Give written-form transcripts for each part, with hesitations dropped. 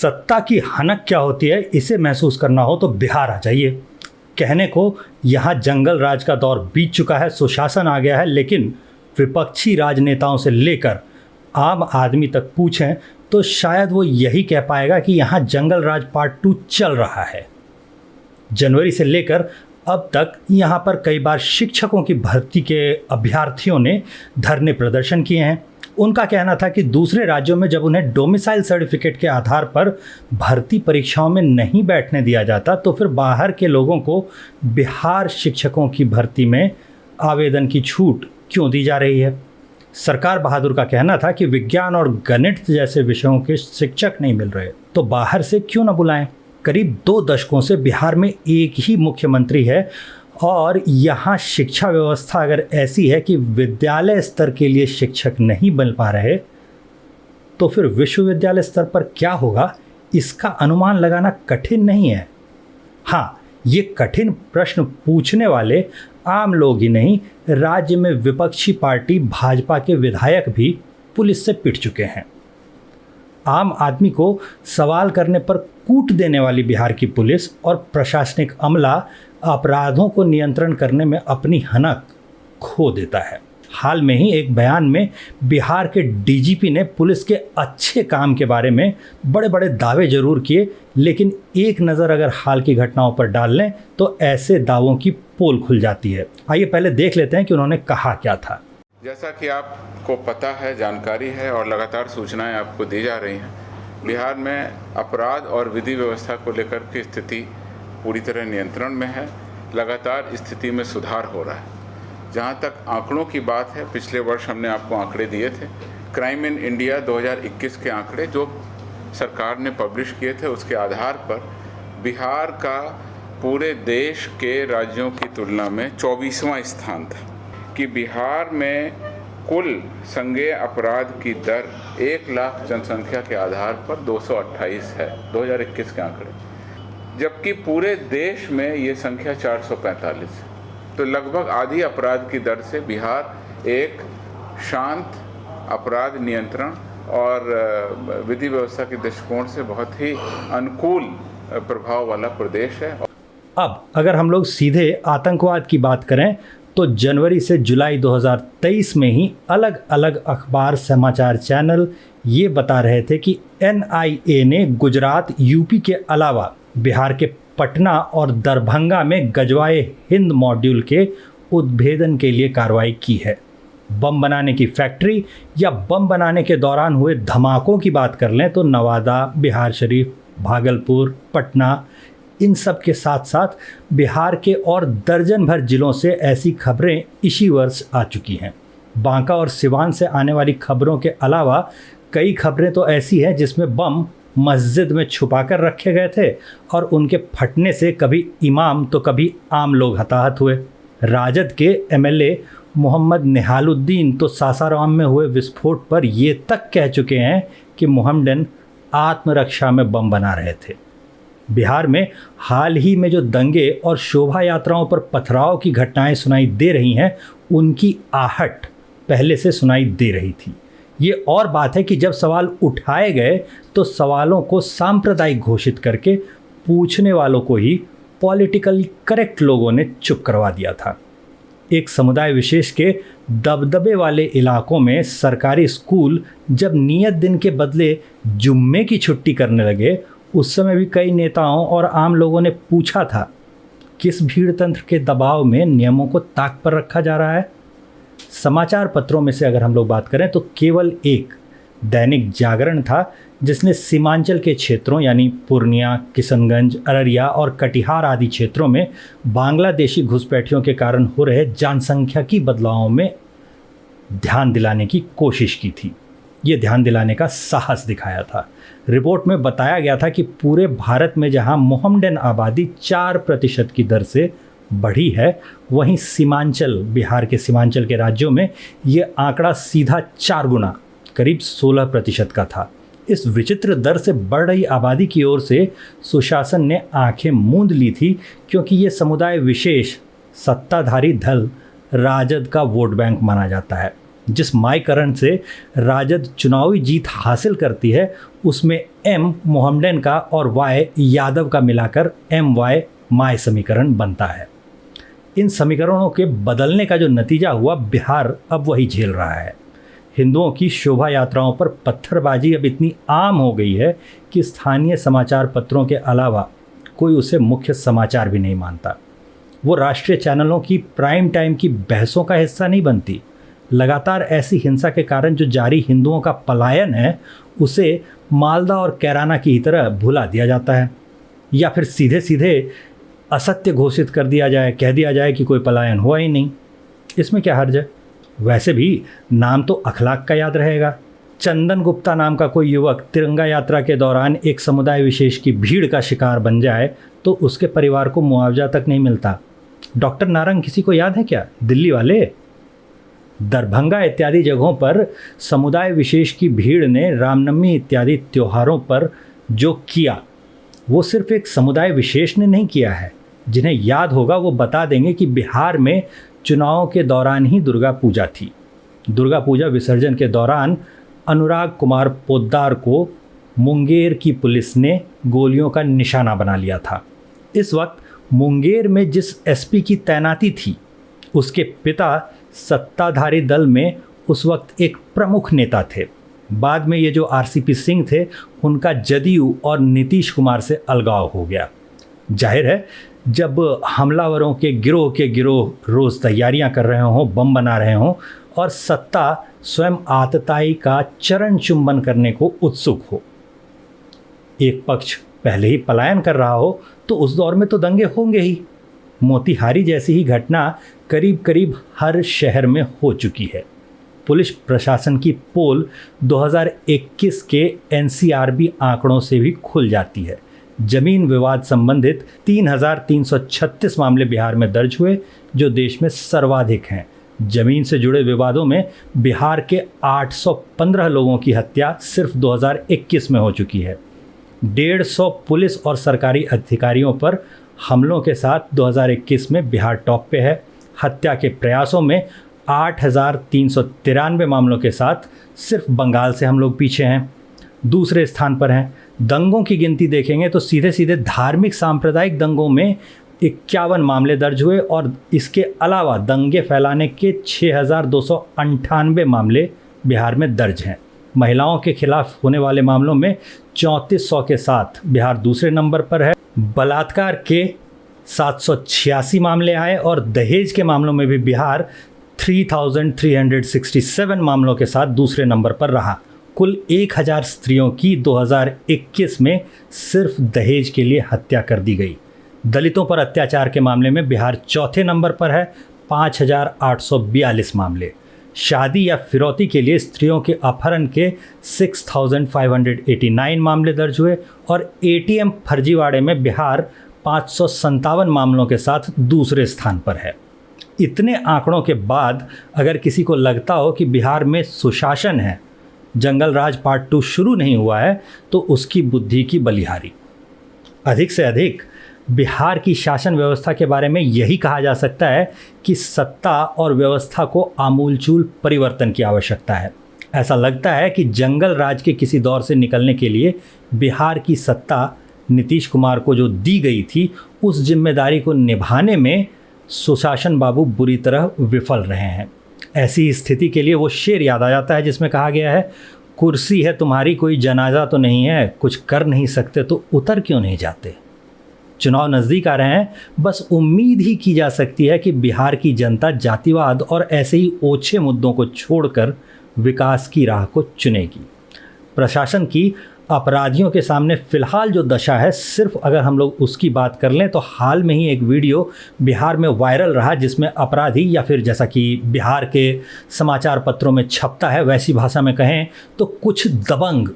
सत्ता की हनक क्या होती है इसे महसूस करना हो तो बिहार आ जाइए। कहने को यहाँ जंगल राज का दौर बीत चुका है, सुशासन आ गया है, लेकिन विपक्षी राजनेताओं से लेकर आम आदमी तक पूछें तो शायद वो यही कह पाएगा कि यहाँ जंगल राज पार्ट 2 चल रहा है। जनवरी से लेकर अब तक यहाँ पर कई बार शिक्षकों की भर्ती के अभ्यर्थियों ने धरने प्रदर्शन किए हैं। उनका कहना था कि दूसरे राज्यों में जब उन्हें डोमिसाइल सर्टिफिकेट के आधार पर भर्ती परीक्षाओं में नहीं बैठने दिया जाता तो फिर बाहर के लोगों को बिहार शिक्षकों की भर्ती में आवेदन की छूट क्यों दी जा रही है। सरकार बहादुर का कहना था कि विज्ञान और गणित जैसे विषयों के शिक्षक नहीं मिल रहे तो बाहर से क्यों न बुलाएं। करीब 2 दशकों से बिहार में एक ही मुख्यमंत्री है और यहाँ शिक्षा व्यवस्था अगर ऐसी है कि विद्यालय स्तर के लिए शिक्षक नहीं बन पा रहे तो फिर विश्वविद्यालय स्तर पर क्या होगा इसका अनुमान लगाना कठिन नहीं है। हाँ, ये कठिन प्रश्न पूछने वाले आम लोग ही नहीं, राज्य में विपक्षी पार्टी भाजपा के विधायक भी पुलिस से पिट चुके हैं। आम आदमी को सवाल करने पर कूट देने वाली बिहार की पुलिस और प्रशासनिक अमला अपराधों को नियंत्रण करने में अपनी हनक खो देता है। हाल में ही एक बयान में बिहार के डीजीपी ने पुलिस के अच्छे काम के बारे में बड़े बड़े दावे जरूर किए, लेकिन एक नज़र अगर हाल की घटनाओं पर डाल लें तो ऐसे दावों की पोल खुल जाती है। आइए पहले देख लेते हैं कि उन्होंने कहा क्या था। जैसा कि आपको पता है, जानकारी है और लगातार सूचनाएं आपको दी जा रही हैं, बिहार में अपराध और विधि व्यवस्था को लेकर की स्थिति पूरी तरह नियंत्रण में है। लगातार स्थिति में सुधार हो रहा है। जहां तक आंकड़ों की बात है, पिछले वर्ष हमने आपको आंकड़े दिए थे, क्राइम इन इंडिया 2021 के आंकड़े जो सरकार ने पब्लिश किए थे, उसके आधार पर बिहार का पूरे देश के राज्यों की तुलना में 24वां स्थान था कि बिहार में कुल संज्ञेय अपराध की दर 1 लाख जनसंख्या के आधार पर 228 है 2021 के आंकड़े, जबकि पूरे देश में ये संख्या 445 है। तो लगभग आधी अपराध की दर से बिहार एक शांत अपराध नियंत्रण और विधि व्यवस्था के दृष्टिकोण से बहुत ही अनुकूल प्रभाव वाला प्रदेश है। अब अगर हम लोग सीधे आतंकवाद की बात करें तो जनवरी से जुलाई 2023 में ही अलग अलग अखबार समाचार चैनल ये बता रहे थे कि NIA ने गुजरात, यूपी के अलावा बिहार के पटना और दरभंगा में गजवाए हिंद मॉड्यूल के उद्भेदन के लिए कार्रवाई की है। बम बनाने की फैक्ट्री या बम बनाने के दौरान हुए धमाकों की बात कर लें तो नवादा, बिहार शरीफ, भागलपुर, पटना, इन सब के साथ साथ बिहार के और दर्जन भर जिलों से ऐसी खबरें इसी वर्ष आ चुकी हैं। बांका और सिवान से आने वाली खबरों के अलावा कई खबरें तो ऐसी हैं जिसमें बम मस्जिद में छुपा कर रखे गए थे और उनके फटने से कभी इमाम तो कभी आम लोग हताहत हुए। राजद के MLA मोहम्मद निहालुद्दीन तो सासाराम में हुए विस्फोट पर ये तक कह चुके हैं कि मोहम्मदन आत्मरक्षा में बम बना रहे थे। बिहार में हाल ही में जो दंगे और शोभा यात्राओं पर पथराव की घटनाएं सुनाई दे रही हैं, उनकी आहट पहले से सुनाई दे रही थी। ये और बात है कि जब सवाल उठाए गए तो सवालों को सांप्रदायिक घोषित करके पूछने वालों को ही पॉलिटिकली करेक्ट लोगों ने चुप करवा दिया था। एक समुदाय विशेष के दबदबे वाले इलाकों में सरकारी स्कूल जब नियत दिन के बदले जुम्मे की छुट्टी करने लगे, उस समय भी कई नेताओं और आम लोगों ने पूछा था किस भीड़ तंत्र के दबाव में नियमों को ताक पर रखा जा रहा है। समाचार पत्रों में से अगर हम लोग बात करें तो केवल एक दैनिक जागरण था जिसने सीमांचल के क्षेत्रों यानी पूर्णिया, किशनगंज, अररिया और कटिहार आदि क्षेत्रों में बांग्लादेशी घुसपैठियों के कारण हो रहे जनसंख्या की बदलावों में ध्यान दिलाने की कोशिश की थी। ये ध्यान दिलाने का साहस दिखाया था। रिपोर्ट में बताया गया था कि पूरे भारत में जहां मोहम्मदन आबादी 4% की दर से बढ़ी है, वहीं सीमांचल, बिहार के सीमांचल के राज्यों में ये आंकड़ा सीधा 4 गुना करीब 16% का था। इस विचित्र दर से बढ़ रही आबादी की ओर से सुशासन ने आंखें मूंद ली थी, क्योंकि ये समुदाय विशेष सत्ताधारी दल राजद का वोट बैंक माना जाता है। जिस माईकरण से राजद चुनावी जीत हासिल करती है उसमें एम मोहम्मदन का और वाई यादव का मिलाकर MY माय समीकरण बनता है। इन समीकरणों के बदलने का जो नतीजा हुआ, बिहार अब वही झेल रहा है। हिंदुओं की शोभा यात्राओं पर पत्थरबाजी अब इतनी आम हो गई है कि स्थानीय समाचार पत्रों के अलावा कोई उसे मुख्य समाचार भी नहीं मानता। वो राष्ट्रीय चैनलों की प्राइम टाइम की बहसों का हिस्सा नहीं बनती। लगातार ऐसी हिंसा के कारण जो जारी हिंदुओं का पलायन है उसे मालदा और कैराना की तरह भुला दिया जाता है, या फिर सीधे सीधे असत्य घोषित कर दिया जाए, कह दिया जाए कि कोई पलायन हुआ ही नहीं। इसमें क्या हर्ज है? वैसे भी नाम तो अखलाक का याद रहेगा। चंदन गुप्ता नाम का कोई युवक तिरंगा यात्रा के दौरान एक समुदाय विशेष की भीड़ का शिकार बन जाए तो उसके परिवार को मुआवजा तक नहीं मिलता। डॉक्टर नारंग किसी को याद है क्या? दिल्ली वाले। दरभंगा इत्यादि जगहों पर समुदाय विशेष की भीड़ ने रामनवमी इत्यादि त्योहारों पर जो किया वो सिर्फ एक समुदाय विशेष ने नहीं किया है। जिन्हें याद होगा वो बता देंगे कि बिहार में चुनावों के दौरान ही दुर्गा पूजा थी। दुर्गा पूजा विसर्जन के दौरान अनुराग कुमार पोद्दार को मुंगेर की पुलिस ने गोलियों का निशाना बना लिया था। इस वक्त मुंगेर में जिस SP की तैनाती थी उसके पिता सत्ताधारी दल में उस वक्त एक प्रमुख नेता थे। बाद में ये जो RCP सिंह थे उनका जदयू और नीतीश कुमार से अलगाव हो गया। जाहिर है जब हमलावरों के गिरोह रोज़ तैयारियां कर रहे हों, बम बना रहे हों और सत्ता स्वयं आतताई का चरण चुंबन करने को उत्सुक हो, एक पक्ष पहले ही पलायन कर रहा हो तो उस दौर में तो दंगे होंगे ही। मोतिहारी जैसी ही घटना करीब करीब हर शहर में हो चुकी है। पुलिस प्रशासन की पोल 2021 के NCRB आंकड़ों से भी खुल जाती है। जमीन विवाद संबंधित 3,336 मामले बिहार में दर्ज हुए, जो देश में सर्वाधिक हैं। जमीन से जुड़े विवादों में बिहार के 815 लोगों की हत्या सिर्फ 2021 में हो चुकी है। 150 पुलिस और सरकारी अधिकारियों पर हमलों के साथ 2021 में बिहार टॉप पे है। हत्या के प्रयासों में 8,393 मामलों के साथ सिर्फ बंगाल से हम लोग पीछे हैं, दूसरे स्थान पर हैं। दंगों की गिनती देखेंगे तो सीधे सीधे धार्मिक सांप्रदायिक दंगों में 51 मामले दर्ज हुए और इसके अलावा दंगे फैलाने के 6,298 मामले बिहार में दर्ज हैं। महिलाओं के खिलाफ होने वाले मामलों में 3400 के साथ बिहार दूसरे नंबर पर है। बलात्कार के 786 मामले आए और दहेज के मामलों में भी बिहार 3,367 मामलों के साथ दूसरे नंबर पर रहा। कुल 1000 स्त्रियों की 2021 में सिर्फ दहेज के लिए हत्या कर दी गई। दलितों पर अत्याचार के मामले में बिहार चौथे नंबर पर है, 5,842 मामले। शादी या फिरौती के लिए स्त्रियों के अपहरण के 6,589 मामले दर्ज हुए और ATM फर्जीवाड़े में बिहार 557 मामलों के साथ दूसरे स्थान पर है। इतने आंकड़ों के बाद अगर किसी को लगता हो कि बिहार में सुशासन है, जंगल राज पार्ट 2 शुरू नहीं हुआ है, तो उसकी बुद्धि की बलिहारी। अधिक से अधिक बिहार की शासन व्यवस्था के बारे में यही कहा जा सकता है कि सत्ता और व्यवस्था को आमूलचूल परिवर्तन की आवश्यकता है। ऐसा लगता है कि जंगल राज के किसी दौर से निकलने के लिए बिहार की सत्ता नीतीश कुमार को जो दी गई थी, उस जिम्मेदारी को निभाने में सुशासन बाबू बुरी तरह विफल रहे हैं। ऐसी स्थिति के लिए वो शेर याद आ जाता है जिसमें कहा गया है, कुर्सी है तुम्हारी कोई जनाजा तो नहीं है, कुछ कर नहीं सकते तो उतर क्यों नहीं जाते। चुनाव नज़दीक आ रहे हैं, बस उम्मीद ही की जा सकती है कि बिहार की जनता जातिवाद और ऐसे ही ओछे मुद्दों को छोड़कर विकास की राह को चुनेगी। प्रशासन की अपराधियों के सामने फ़िलहाल जो दशा है, सिर्फ अगर हम लोग उसकी बात कर लें तो हाल में ही एक वीडियो बिहार में वायरल रहा जिसमें अपराधी, या फिर जैसा कि बिहार के समाचार पत्रों में छपता है वैसी भाषा में कहें तो कुछ दबंग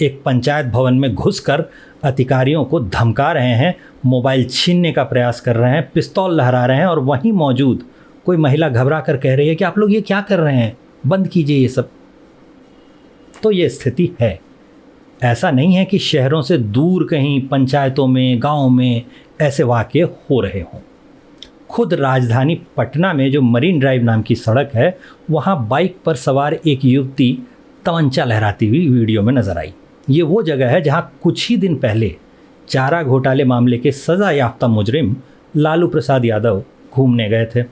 एक पंचायत भवन में घुसकर अधिकारियों को धमका रहे हैं, मोबाइल छीनने का प्रयास कर रहे हैं, पिस्तौल लहरा रहे हैं और वहीं मौजूद कोई महिला घबरा कर कह रही है कि आप लोग ये क्या कर रहे हैं, बंद कीजिए ये सब। तो ये स्थिति है। ऐसा नहीं है कि शहरों से दूर कहीं पंचायतों में, गाँव में ऐसे वाक़ये हो रहे हों। खुद राजधानी पटना में जो मरीन ड्राइव नाम की सड़क है, वहाँ बाइक पर सवार एक युवती तमंचा लहराती हुई वीडियो में नजर आई। ये वो जगह है जहाँ कुछ ही दिन पहले चारा घोटाले मामले के सज़ा याफ्ता मुजरिम लालू प्रसाद यादव घूमने गए थे।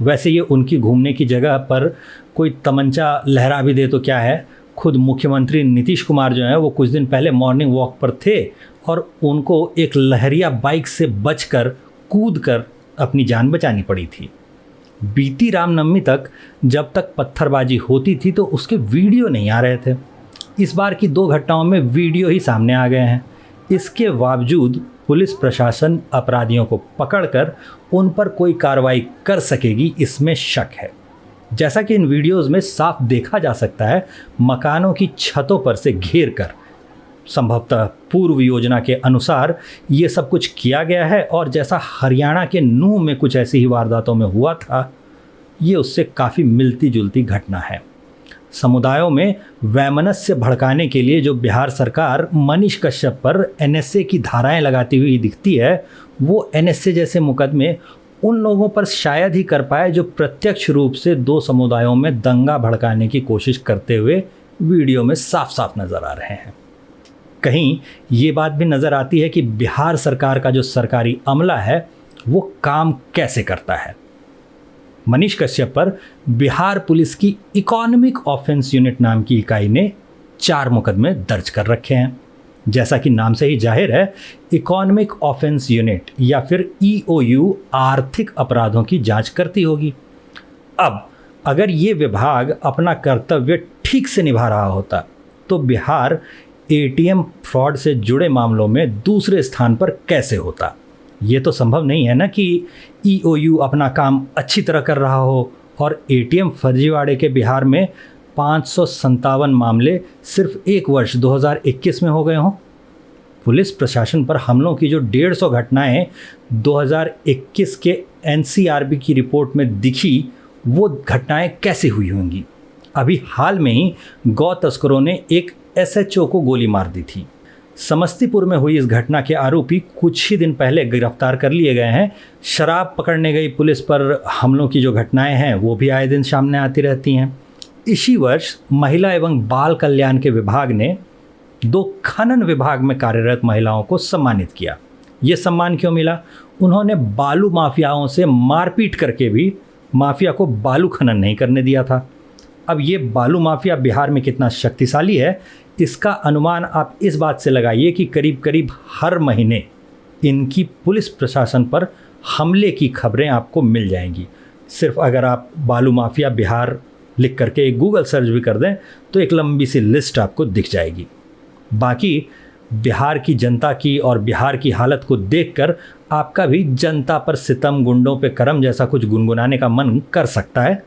वैसे ये उनकी घूमने की जगह पर कोई तमंचा लहरा भी दे तो क्या है, खुद मुख्यमंत्री नीतीश कुमार जो हैं वो कुछ दिन पहले मॉर्निंग वॉक पर थे और उनको एक लहरिया बाइक से बचकर कूदकर अपनी जान बचानी पड़ी थी। बीती रामनवमी तक जब तक पत्थरबाजी होती थी तो उसके वीडियो नहीं आ रहे थे। इस बार की 2 घटनाओं में वीडियो ही सामने आ गए हैं। इसके बावजूद पुलिस प्रशासन अपराधियों को पकड़कर उन पर कोई कार्रवाई कर सकेगी, इसमें शक है। जैसा कि इन वीडियोज़ में साफ देखा जा सकता है, मकानों की छतों पर से घेर कर संभवतः पूर्व योजना के अनुसार ये सब कुछ किया गया है और जैसा हरियाणा के नूह में कुछ ऐसी ही वारदातों में हुआ था, ये उससे काफ़ी मिलती जुलती घटना है। समुदायों में वैमनस्य भड़काने के लिए जो बिहार सरकार मनीष कश्यप पर एनएसए की धाराएं लगाती हुई दिखती है, वो एनएसए जैसे मुकदमे उन लोगों पर शायद ही कर पाए जो प्रत्यक्ष रूप से 2 समुदायों में दंगा भड़काने की कोशिश करते हुए वीडियो में साफ साफ नज़र आ रहे हैं। कहीं ये बात भी नज़र आती है कि बिहार सरकार का जो सरकारी अमला है वो काम कैसे करता है। मनीष कश्यप पर बिहार पुलिस की इकोनॉमिक ऑफेंस यूनिट नाम की इकाई ने 4 मुकदमे दर्ज कर रखे हैं। जैसा कि नाम से ही जाहिर है, इकोनॉमिक ऑफेंस यूनिट या फिर EOU आर्थिक अपराधों की जांच करती होगी। अब अगर ये विभाग अपना कर्तव्य ठीक से निभा रहा होता तो बिहार ATM फ्रॉड से जुड़े मामलों में दूसरे स्थान पर कैसे होता। ये तो संभव नहीं है ना कि EOU अपना काम अच्छी तरह कर रहा हो और ATM फर्जीवाड़े के बिहार में 557 मामले सिर्फ 1 वर्ष 2021 में हो गए हों। पुलिस प्रशासन पर हमलों की जो 150 घटनाएं 2021 के NCRB की रिपोर्ट में दिखी, वो घटनाएं कैसे हुई होंगी। अभी हाल में ही गौ तस्करों ने एक SHO को गोली मार दी थी। समस्तीपुर में हुई इस घटना के आरोपी कुछ ही दिन पहले गिरफ्तार कर लिए गए हैं। शराब पकड़ने गई पुलिस पर हमलों की जो घटनाएं हैं वो भी आए दिन सामने आती रहती हैं। इसी वर्ष महिला एवं बाल कल्याण के विभाग ने 2 खनन विभाग में कार्यरत महिलाओं को सम्मानित किया। ये सम्मान क्यों मिला? उन्होंने बालू माफियाओं से मारपीट करके भी माफिया को बालू खनन नहीं करने दिया था। अब ये बालू माफिया बिहार में कितना शक्तिशाली है, इसका अनुमान आप इस बात से लगाइए कि करीब करीब हर महीने इनकी पुलिस प्रशासन पर हमले की खबरें आपको मिल जाएंगी। सिर्फ अगर आप बालू माफिया बिहार लिख करके एक गूगल सर्च भी कर दें तो एक लंबी सी लिस्ट आपको दिख जाएगी। बाकी बिहार की जनता की और बिहार की हालत को देखकर आपका भी जनता पर सितम, गुंडों पे करम जैसा कुछ गुनगुनाने का मन कर सकता है।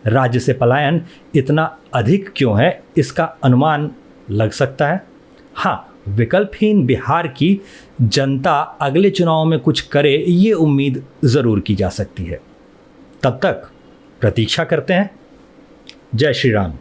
राज्य से पलायन इतना अधिक क्यों है, इसका अनुमान लग सकता है। हाँ, विकल्पहीन बिहार की जनता अगले चुनाव में कुछ करे, ये उम्मीद ज़रूर की जा सकती है। तब तक प्रतीक्षा करते हैं। जय श्री राम।